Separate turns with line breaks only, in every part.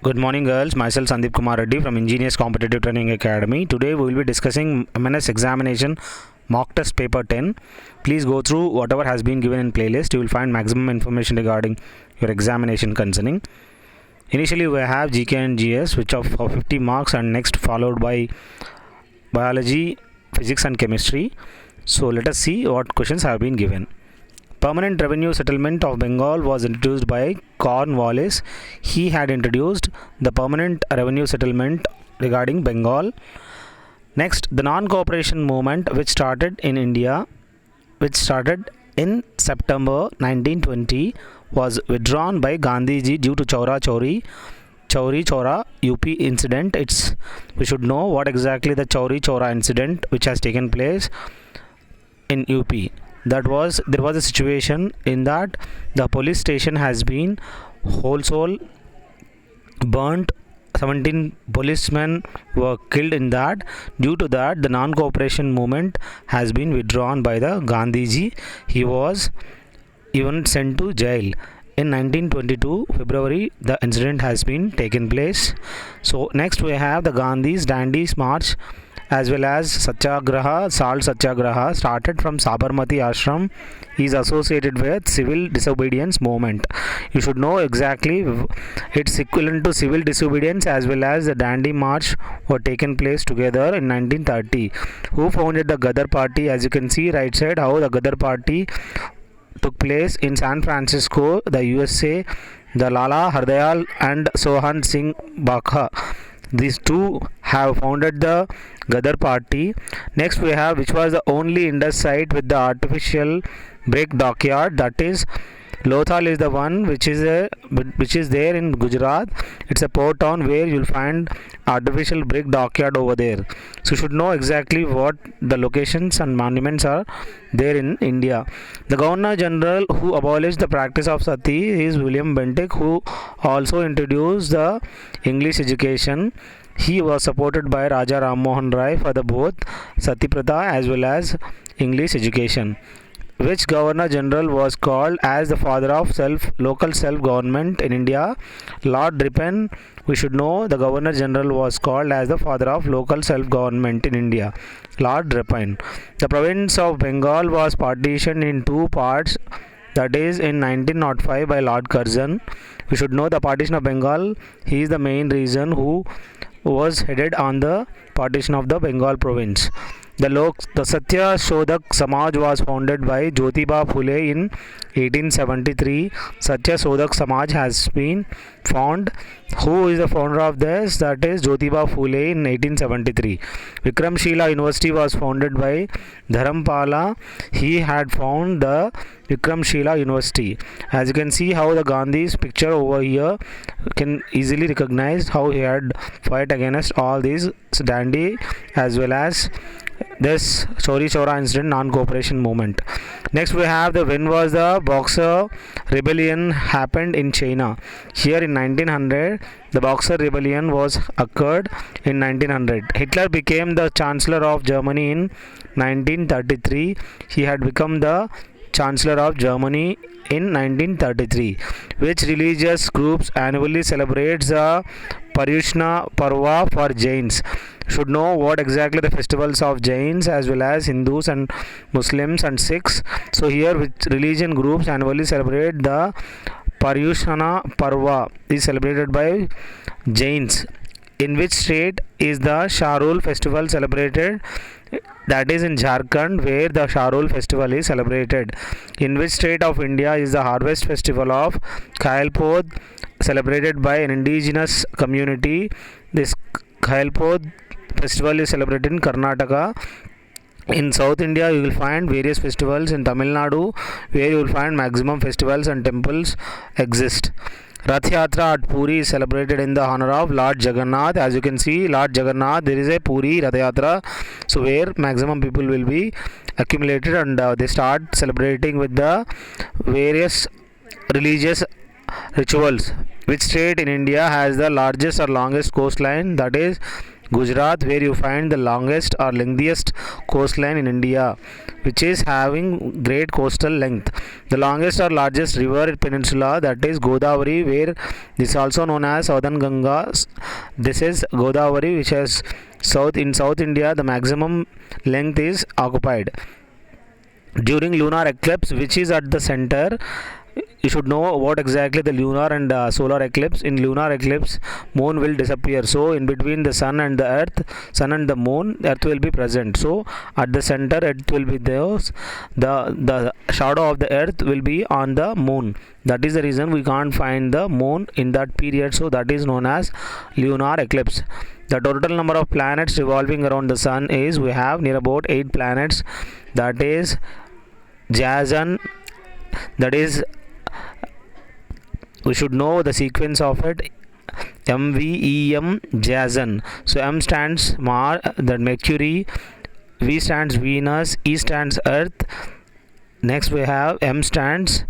Good morning, girls. Myself Sandeep Kumar Reddy from Engineers Competitive Training Academy. Today we will be discussing MNS examination mock test paper 10. Please go through whatever has been given in playlist. You will find maximum information regarding your examination concerning. Initially we have GK and GS which are for 50 marks, and next followed by biology, physics and chemistry. So let us see what questions have been given. Permanent Revenue Settlement of Bengal was introduced by Cornwallis. He had introduced the permanent revenue settlement regarding Bengal. Next, the non-cooperation movement which started in India, which started in September 1920, was withdrawn by Gandhiji due to Chauri Chora UP incident. We should know what exactly the Chauri Chora incident which has taken place in UP. There was a situation in that the police station has been wholesale burnt. 17 policemen were killed in that. Due to that, the non-cooperation movement has been withdrawn by the Gandhiji. He was even sent to jail. In 1922 February, the incident has been taken place. So next we have the Gandhi's Dandi's March as well as Satyagraha, Salt Satyagraha started from Sabarmati Ashram, is associated with civil disobedience movement. You should know exactly it's equivalent to civil disobedience as well as the Dandi March were taken place together in 1930. Who founded the Ghadar Party? As you can see right side how the Ghadar Party took place in San Francisco, the USA. The Lala Hardayal and Sohan Singh Bakha, these two have founded the Ghadar Party. Next we have which was the only Indus site with the artificial brick dockyard, that is Lothal is the one which is there in Gujarat. It's a port town where you'll find artificial brick dockyard over there. So you should know exactly what the locations and monuments are there in India. The Governor General who abolished the practice of sati is William Bentinck, who also introduced the English education. He was supported by Raja Ram Mohan Rai for the both sati pratha as well as English education. Which Governor General was called as the father of local self-government in India? Lord Ripon. We should know the Governor General was called as the father of local self-government in India. Lord Ripon. The province of Bengal was partitioned in two parts, that is in 1905 by Lord Curzon. We should know the partition of Bengal. He is the main reason who was headed on the partition of the Bengal province. The Satya Sodhak Samaj was founded by Jyotiba Phule in 1873. Satya Sodhak Samaj has been found. Who is the founder of this? That is Jyotiba Phule in 1873. Vikramshila University was founded by Dharampala. He had found the Vikramshila University. As you can see how the Gandhi's picture over here can easily recognize how he had fight against all these dandy as well as this Chauri Chora incident non-cooperation movement. Next we have when was the Boxer rebellion happened in China. Here in 1900 the Boxer rebellion was occurred in 1900. Hitler became the Chancellor of Germany in 1933. He had become the Chancellor of Germany in 1933. Which religious groups annually celebrates the Paryushna Parva for Jains? Should know what exactly the festivals of Jains as well as Hindus and Muslims and Sikhs. So here which religion groups annually celebrate the Paryushana Parva is celebrated by Jains. In which state is the Sharul festival celebrated? That is in Jharkhand, where the Sharul festival is celebrated. In which state of India is the harvest festival of Khailpod celebrated by an indigenous community? This Khailpod festival is celebrated in Karnataka. In South India you will find various festivals. In Tamil Nadu, where you will find maximum festivals and temples exist. Rath Yatra at Puri is celebrated in the honor of Lord Jagannath. As you can see, Lord Jagannath, there is a Puri Rath Yatra, so where maximum people will be accumulated, and they start celebrating with the various religious rituals. Which state in India has the largest or longest coastline? That is Gujarat, where you find the longest or lengthiest coastline in India, which is having great coastal length. The longest or largest river peninsula, that is Godavari, where this is also known as Southern Ganga. This is Godavari, which has South India the maximum length is occupied. During lunar eclipse, which is at the center, you should know what exactly the lunar and solar eclipse. In lunar eclipse, moon will disappear, so in between the sun and the earth, sun and the moon, earth will be present. So at the center, earth will be there. The shadow of the earth will be on the moon. That is the reason we can't find the moon in that period, so that is known as lunar eclipse. The total number of planets revolving around the sun is, we have near about 8 planets, that is Jazan, that is, we should know the sequence of it. MVEM, Jazan. So M stands Mars, then Mercury, V stands Venus, E stands Earth. Next we have M stands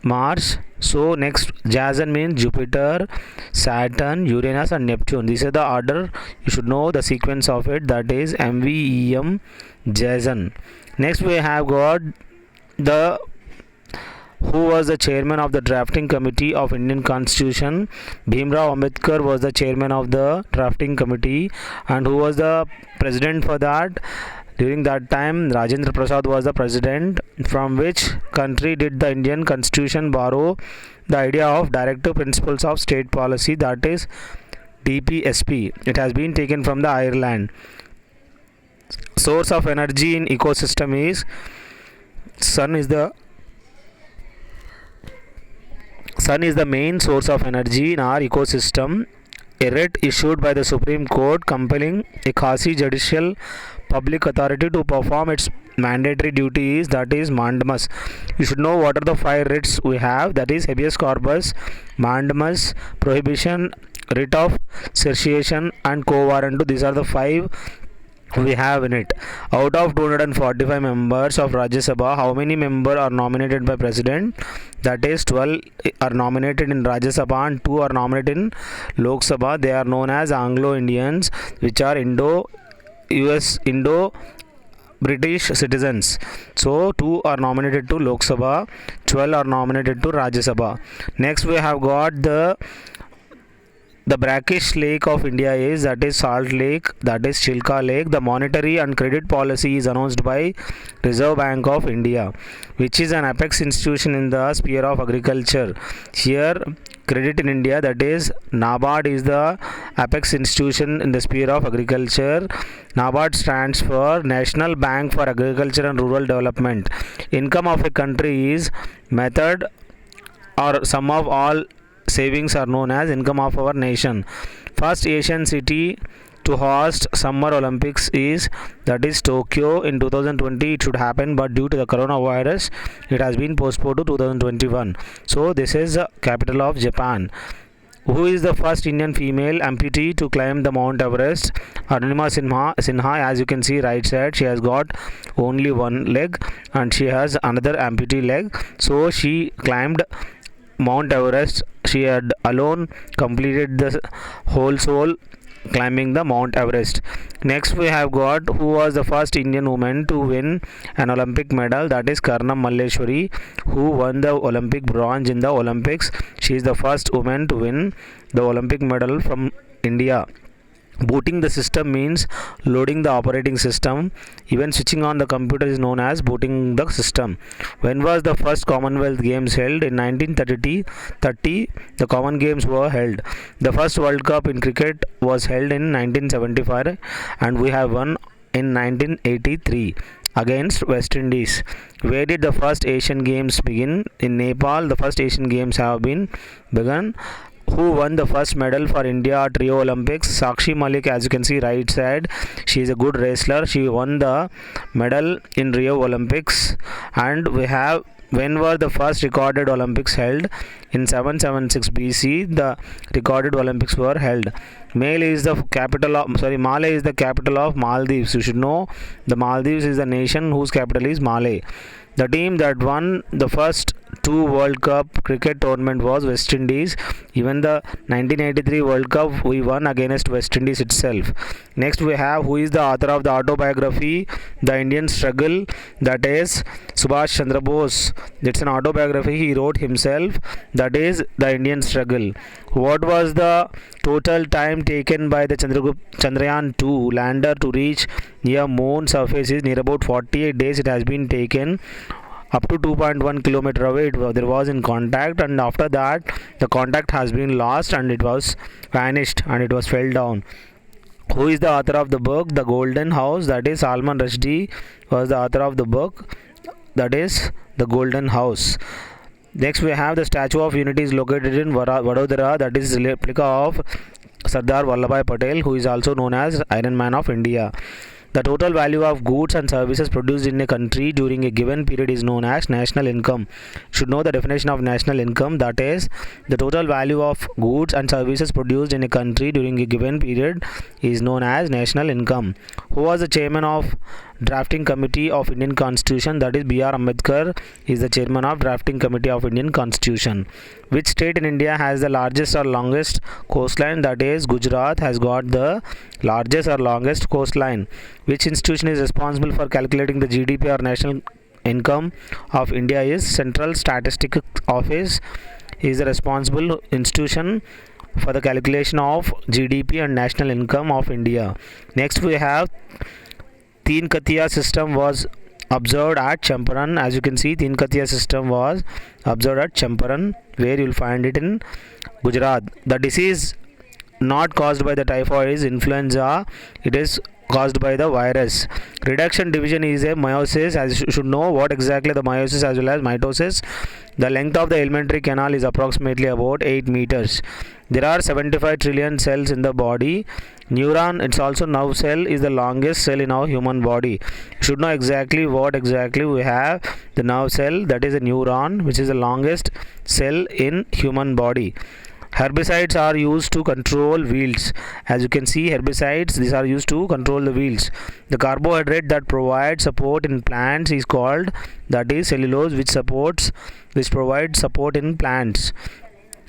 Mars. So next Jazan means Jupiter, Saturn, Uranus and Neptune. This is the order. You should know the sequence of it. That is MVEM, Jazan. Next we have got the who was the chairman of the drafting committee of Indian Constitution. Bhimrao Ambedkar was the chairman of the drafting committee. And who was the president for that? During that time, Rajendra Prasad was the president. From which country did the Indian Constitution borrow the idea of directive principles of state policy, that is DPSP? It has been taken from the Ireland. Source of energy in ecosystem is sun is the main source of energy in our ecosystem. A writ issued by the Supreme Court compelling a Khasi judicial public authority to perform its mandatory duties, that is mandamus. You should know what are the 5 writs we have, that is habeas corpus, mandamus, prohibition, writ of certiorari and quo warranto. These are the 5 we have in it. Out of 245 members of Rajya Sabha, how many members are nominated by President? That is 12 are nominated in Rajya Sabha and 2 are nominated in Lok Sabha. They are known as Anglo-Indians, which are Indo-British citizens. So 2 are nominated to Lok Sabha, 12 are nominated to Rajya Sabha. Next we have got the brackish lake of India is, that is Salt Lake, that is Chilka Lake. The monetary and credit policy is announced by Reserve Bank of India, which is an apex institution in the sphere of agriculture. Here credit in India, that is NABARD, is the apex institution in the sphere of agriculture. NABARD stands for National Bank for Agriculture and Rural Development. Income of a country is method or sum of all savings are known as income of our nation. First Asian city to host Summer Olympics is, that is Tokyo. In 2020 it should happen, but due to the coronavirus it has been postponed to 2021. So this is the capital of Japan. Who is the first Indian female amputee to climb the Mount Everest? Arunima Sinha, as you can see right side, she has got only one leg and she has another amputee leg. So she climbed Mount Everest. She had alone completed the whole soul climbing the Mount Everest. Next we have got who was the first Indian woman to win an Olympic medal, that is Karnam Malleshwari, who won the Olympic bronze in the Olympics. She is the first woman to win the Olympic medal from India. Booting the system means loading the operating system. Even switching on the computer is known as booting the system. When was the first Commonwealth Games held? In 1930, the Common Games were held. The first World Cup in cricket was held in 1975 and we have won in 1983 against West Indies. Where did the first Asian Games begin? In Nepal. The first Asian Games have been begun. Who won the first medal for India at Rio Olympics? Sakshi Malik, as you can see right side, she is a good wrestler. She won the medal in Rio Olympics. And we have, when were the first recorded Olympics held? In 776 BC the recorded Olympics were held. Male is the capital of Male is the capital of Maldives. You should know the Maldives is the nation whose capital is Male. The team that won the first two World Cup cricket tournament was West Indies. Even the 1983 World Cup we won against West Indies itself. Next we have who is the author of the autobiography The Indian Struggle, that is Subhash Chandra Bose. It's an autobiography he wrote himself, that is The Indian Struggle. What was the total time taken by the Chandrayaan 2 lander to reach near moon surface is near about 48 days it has been taken. Up to 2.1 kilometer away there was in contact, and after that the contact has been lost and it was vanished and it was fell down. Who is the author of the book The Golden House? That is Salman Rushdie was the author of the book, that is The Golden House. Next we have the Statue of Unity is located in Vadodara, that is replica of Sardar Vallabhbhai Patel, who is also known as Iron Man of India. The total value of goods and services produced in a country during a given period is known as national income. You should know the definition of national income, that is the total value of goods and services produced in a country during a given period is known as national income. Who was the chairman of drafting committee of Indian Constitution? That is B.R. Ambedkar is the chairman of drafting committee of Indian Constitution. Which state in India has the largest or longest coastline? That is Gujarat has got the largest or longest coastline. Which institution is responsible for calculating the GDP or national income of India? Is Central Statistics Office is the responsible institution for the calculation of GDP and national income of India. Next we have Teen Katia system was observed at Champaran. As you can see, Teen Katia system was observed at Champaran, where you will find it in Gujarat. The disease not caused by the typhoid is influenza. It is caused by the virus. Reduction division is a meiosis. As you should know what exactly the meiosis as well as mitosis. The length of the alimentary canal is approximately about 8 meters. There are 75 trillion cells in the body. Neuron, it's also nerve cell, is the longest cell in our human body. You should know exactly what exactly we have. The nerve cell, that is a neuron, which is the longest cell in human body. Herbicides are used to control weeds. As you can see, herbicides, these are used to control the weeds. The carbohydrate that provides support in plants is called, that is cellulose, which provides support in plants.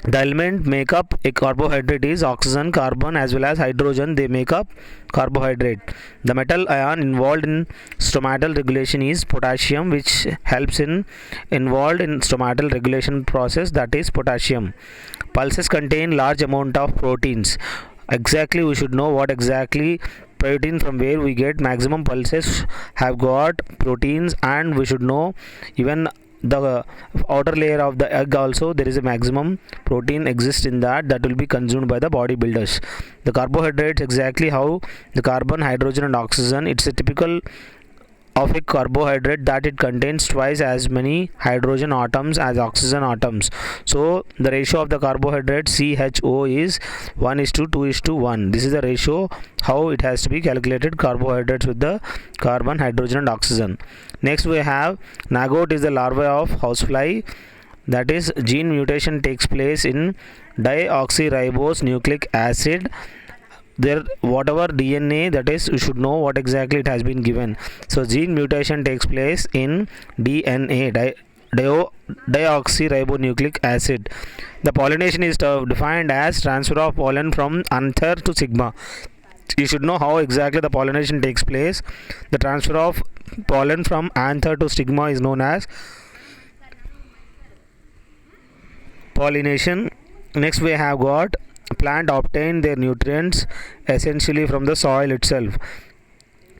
The element make up a carbohydrate is oxygen, carbon as well as hydrogen. They make up carbohydrate. The metal ion involved in stomatal regulation is potassium, which helps involved in stomatal regulation process, that is potassium. Pulses contain large amount of proteins. Exactly, we should know what exactly protein from where we get. Maximum pulses have got proteins, and we should know even the outer layer of the egg also there is a maximum protein exists in that will be consumed by the bodybuilders. The carbohydrates, exactly how the carbon, hydrogen and oxygen, it's a typical of a carbohydrate that it contains twice as many hydrogen atoms as oxygen atoms. So the ratio of the carbohydrate CHO is 1:2:1. This is the ratio how it has to be calculated, carbohydrates with the carbon, hydrogen and oxygen. Next we have maggot is the larva of housefly. That is gene mutation takes place in deoxyribose nucleic acid. There whatever DNA, that is you should know what exactly it has been given. So gene mutation takes place in DNA, deoxyribonucleic acid. The pollination is defined as transfer of pollen from anther to sigma. You should know how exactly the pollination takes place. The transfer of pollen from anther to stigma is known as pollination. Next we have got plant obtain their nutrients essentially from the soil itself.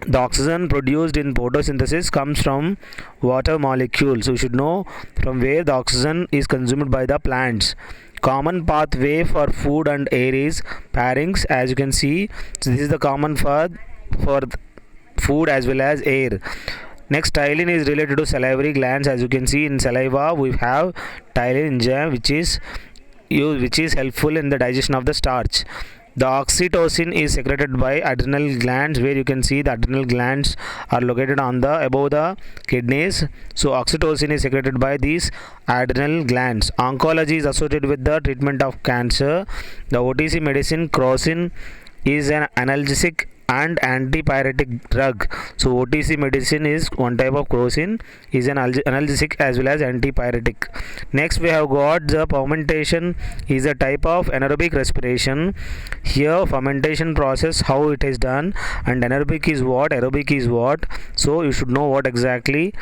The oxygen produced in photosynthesis comes from water molecules. You should know from where the oxygen is consumed by the plants. Common pathway for food and air is pharynx. As you can see, so this is the common path for food as well as air. Next, ptyalin is related to salivary glands. As you can see, in saliva we have ptyalin enzyme which is helpful in the digestion of the starch. The oxytocin is secreted by adrenal glands, where you can see the adrenal glands are located above the kidneys. So oxytocin is secreted by these adrenal glands. Oncology is associated with the treatment of cancer. The OTC medicine crocin is an analgesic and antipyretic drug. So OTC medicine is one type of crocin, is an analgesic as well as antipyretic. Next we have got the fermentation is a type of anaerobic respiration. Here fermentation process how it is done, and anaerobic is what, aerobic is what. So you should know what exactly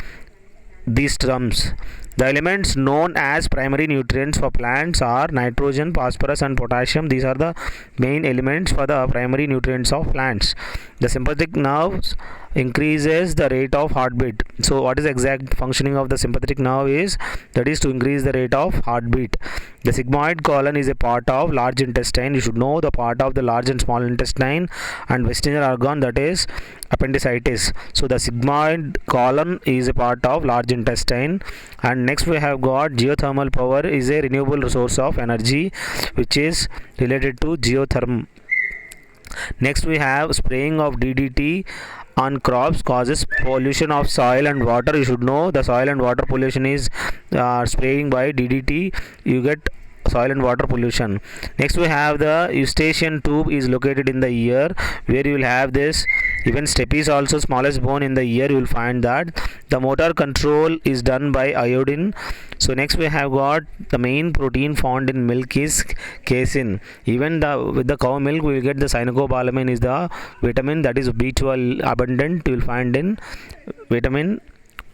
these terms. The elements known as primary nutrients for plants are nitrogen, phosphorus and potassium. These are the main elements for the primary nutrients of plants. The sympathetic nerves increases the rate of heartbeat. So what is the exact functioning of the sympathetic nerve is, that is to increase the rate of heartbeat. The sigmoid colon is a part of large intestine. You should know the part of the large and small intestine and vestigial organ, that is appendicitis. So the sigmoid colon is a part of large intestine. And next we have got geothermal power is a renewable source of energy which is related to geotherm. Next we have spraying of DDT on crops causes pollution of soil and water. You should know the soil and water pollution is spraying by DDT, you get soil and water pollution. Next we have the eustachian tube is located in the ear, where you will have this. Even stapes also smallest bone in the ear, you will find that. The motor control is done by iodine. So next we have got the main protein found in milk is casein. Even with the cow milk we will get the cyanocobalamin is the vitamin, that is B12 abundant, you will find in vitamin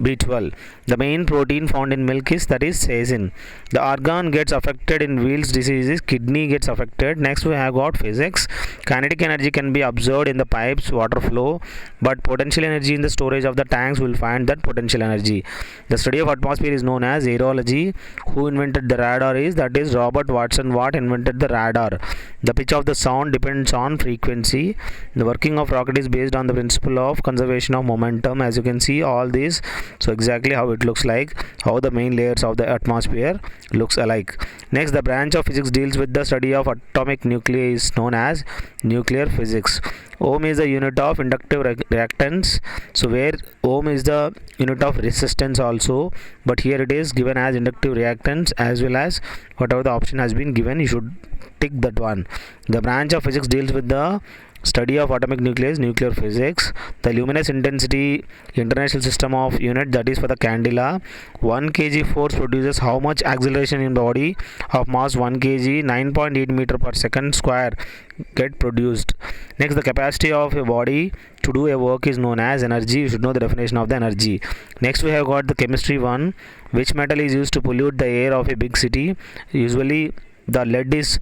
B12. The main protein found in milk is, that is casein. The organ gets affected in Weil's diseases, kidney gets affected. Next we have got physics. Kinetic energy can be observed in the pipes water flow, but potential energy in the storage of the tanks will find that potential energy. The study of atmosphere is known as aerology. Who invented the radar is, that is Robert Watson Watt invented the radar. The pitch of the sound depends on frequency. The working of rocket is based on the principle of conservation of momentum. As you can see all these, so exactly how it looks like, how the main layers of the atmosphere looks alike. Next, the branch of physics deals with the study of atomic nuclei is known as nuclear physics. Ohm is the unit of inductive reactance, so where ohm is the unit of resistance also, but here it is given as inductive reactance, as well as whatever the option has been given you should tick that one. The branch of physics deals with the study of atomic nucleus, nuclear physics. The luminous intensity international system of unit, that is for the candela. 1 kg force produces how much acceleration in body of mass 1 kg, 9.8 meter per second square get produced. Next, the capacity of a body to do a work is known as energy. You should know the definition of the energy. Next we have got the chemistry one. Which metal is used to pollute the air of a big city? Usually the lead is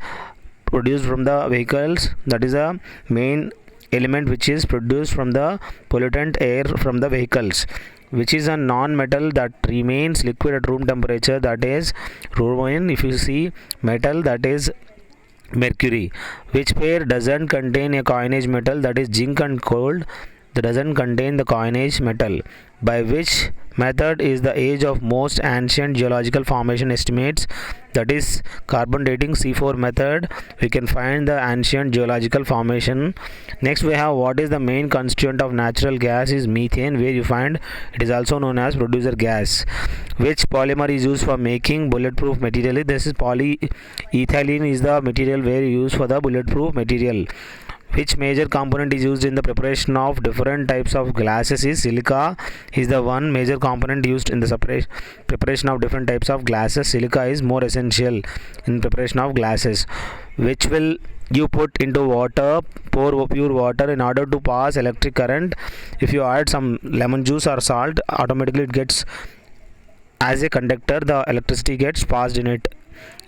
produced from the vehicles, that is a main element which is produced from the pollutant air from the vehicles. Which is a non-metal that remains liquid at room temperature, that is bromine. If you see metal, that is mercury. Which pair doesn't contain a coinage metal, that is zinc and gold, that doesn't contain the coinage metal. By which method is the age of most ancient geological formation estimates, that is carbon dating C4 method, we can find the ancient geological formation. Next we have what is the main constituent of natural gas is methane, where you find it is also known as producer gas. Which polymer is used for making bulletproof material? This is polyethylene is the material where you use for the bulletproof material. Which major component is used in the preparation of different types of glasses is silica is the one major component used in the preparation of different types of glasses. Silica is more essential in preparation of glasses. Which will you put into water, pour pure water in order to pass electric current. If you add some lemon juice or salt, automatically it gets as a conductor, the electricity gets passed in it.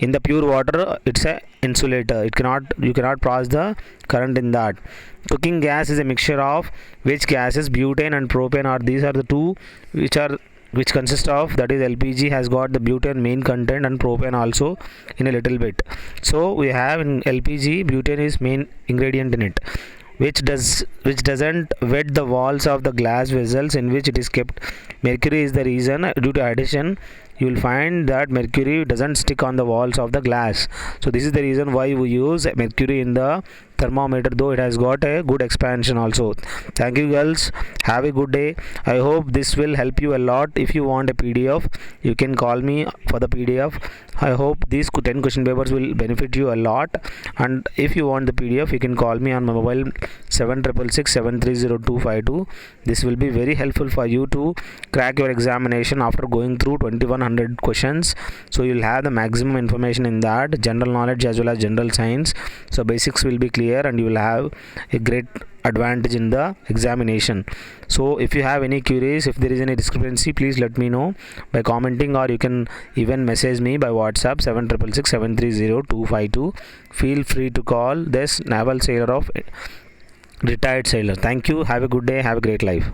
In the pure water it's a insulator, you cannot pass the current in that. Cooking gas is a mixture of which gases? Butane and propane are, these are the two which consist of, that is LPG has got the butane main content and propane also in a little bit. So we have in LPG butane is main ingredient in it. Which doesn't wet the walls of the glass vessels in which it is kept? Mercury is the reason. Due to addition you will find that mercury doesn't stick on the walls of the glass. So this is the reason why we use mercury in the thermometer, though it has got a good expansion also. Thank you girls, have a good day. I hope this will help you a lot. If you want a PDF, you can call me for the PDF. I hope these 10 question papers will benefit you a lot, and if you want the PDF, you can call me on my mobile 7667302252. This will be very helpful for you to crack your examination after going through 2100 questions. So you'll have the maximum information in that, general knowledge as well as general science. So basics will be clear and you will have a great advantage in the examination. So if you have any queries, if there is any discrepancy, please let me know by commenting, or you can even message me by WhatsApp 7667302252. Feel free to call this naval sailor of retired sailor. Thank you, have a good day, have a great life.